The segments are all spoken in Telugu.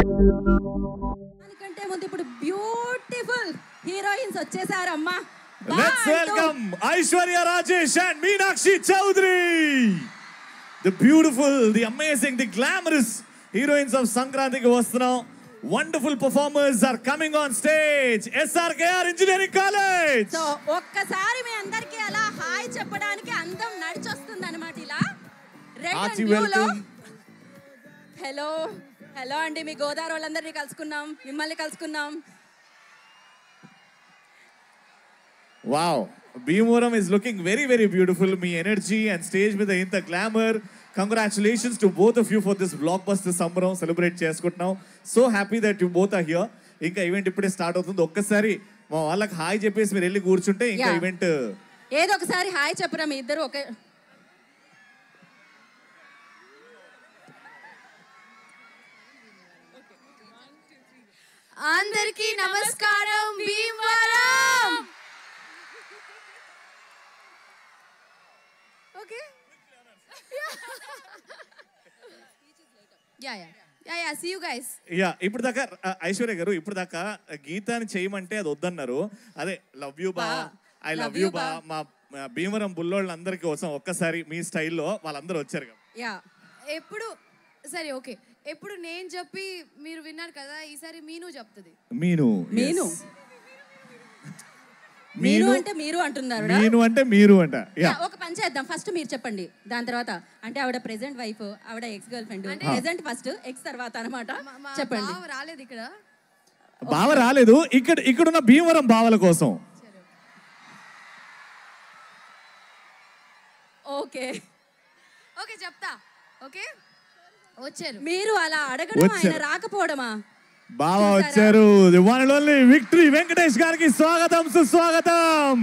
దానికంటే ముందు ఇప్పుడు బ్యూటిఫుల్ హీరోయిన్స్ వచ్చేసారమ్మా. Let's welcome Aishwarya Rajesh and Meenakshi Chaudhary. The beautiful, the amazing, the glamorous heroines of Sankranti ki vastunam. Wonderful performers are coming on stage. SRKR Engineering College. So ఒక్కసారి మీ అందరికి అలా హాయ్ చెప్పడానికి అందం నడిచొస్తుంది అన్నమాట ఇలా. రెడ్ అండ్ బ్లూలో హలో హలో అండి, మీ గోదావరి వాళ్ళందరినీ కలుసుకున్నాం, మిమ్మల్ని కలుసుకున్నాం. Wow, Bhimavaram is looking very, very beautiful. Me energy and stage with the inta glamour. Congratulations to both of you for this blockbuster Sambaram celebrate చేసుకుంటున్నాం. So happy that you both are here. ఇంకా ఈవెంట్ ఇప్పుడే స్టార్ట్ అవుతుంది. ఒక్కసారి మా వాళ్ళకి హాయ్ చెప్పేసి మీరు వెళ్ళి కూర్చుంటే ఇంకా ఈవెంట్ ఏదో ఒకసారి హాయ్ చెప్పరా మీ ఇద్దరు. ఓకే, అందరికీ నమస్కారం. Bhimavaram. Okay, yeah see you guys. ఇప్పుడు దాకా ఐశ్వర్య గారు ఇప్పుడు దాకా గీతాన్ని చేయమంటే అది వద్దన్నారు. అదే లవ్ యూ బా, ఐ లవ్ యూ బా, మా భీమవరం బుల్లోళ్ళందరి కోసం ఒక్కసారి మీ స్టైల్లో వాళ్ళందరూ వచ్చారు కదా. ఎప్పుడు సరే ఓకే, ఎప్పుడు నేను చెప్పి మీరు విన్నారు కదా, ఈసారి మీను చెప్తుంది. మీను మీను అంటే మీరు అంటున్నారు. మీను అంటే మీరు అంట. ఒక పని చేద్దాం, ఫస్ట్ మీరు చెప్పండి, దాని తర్వాత అంటే ఆవిడ ప్రెసెంట్ వైఫ్, ఆవిడ ex girl friend, present first X తర్వాత అన్నమాట. చెప్పండి. రాలేదు ఇక్కడ, బావ రాలేదు, ఇక్కడున్న భీమవరం బావల కోసం. ఓకే ఓకే చెప్తా. ఓకే, వచ్చారు మీరు అలా అడగడం, ఆయన రాకపోవడమా? బావా వచ్చారు. The one and only victory Venkatesh గారికి స్వాగతం, సుస్వాగతం.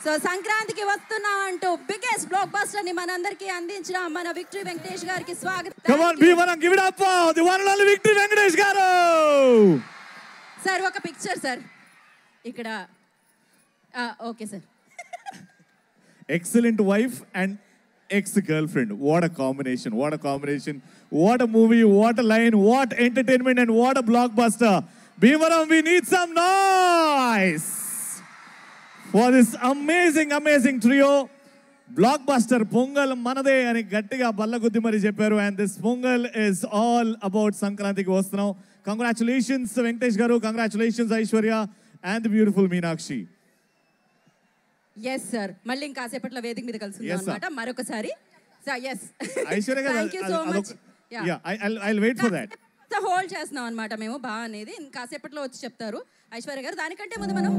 సో సంక్రాంతికి వస్తున్నాం అంటూ బిగ్గెస్ట్ బ్లాక్ బస్టర్ ని మనందరికీ అందించిన మన విక్టరీ వెంకటేష్ గారికి స్వాగతం. Come on Bhimavaram, give it up for the one and only victory Venkatesh గారు. సార్ ఒక పిక్చర్ సార్ ఇక్కడ. Okay sir. Excellent wife and ex girl friend. What a combination, what a combination, what a movie, what a line, what entertainment and what a blockbuster. Bhimavaram, we need some noise for this amazing trio. Blockbuster Pongal manade ani gattiga ballaguddi mari chepparu, and this Pongal is all about Sankranti ki vastunam. Congratulations Venkatesh garu, congratulations Aishwarya and the beautiful Meenakshi. Yes sir, మళ్ళీ ఇంకా కాసేపట్లో వేదిక మీద కలుసుకుందాం అన్నమాట మరొకసారి. So yes, Aishwarya garu, thank you so much. I'll wait for that. Hold చేస్తున్నాం అన్నమాట మేము. బా అనేది కాసేపట్లో వచ్చి చెప్తారు ఐశ్వర్య గారు. దానికంటే ముందు మనం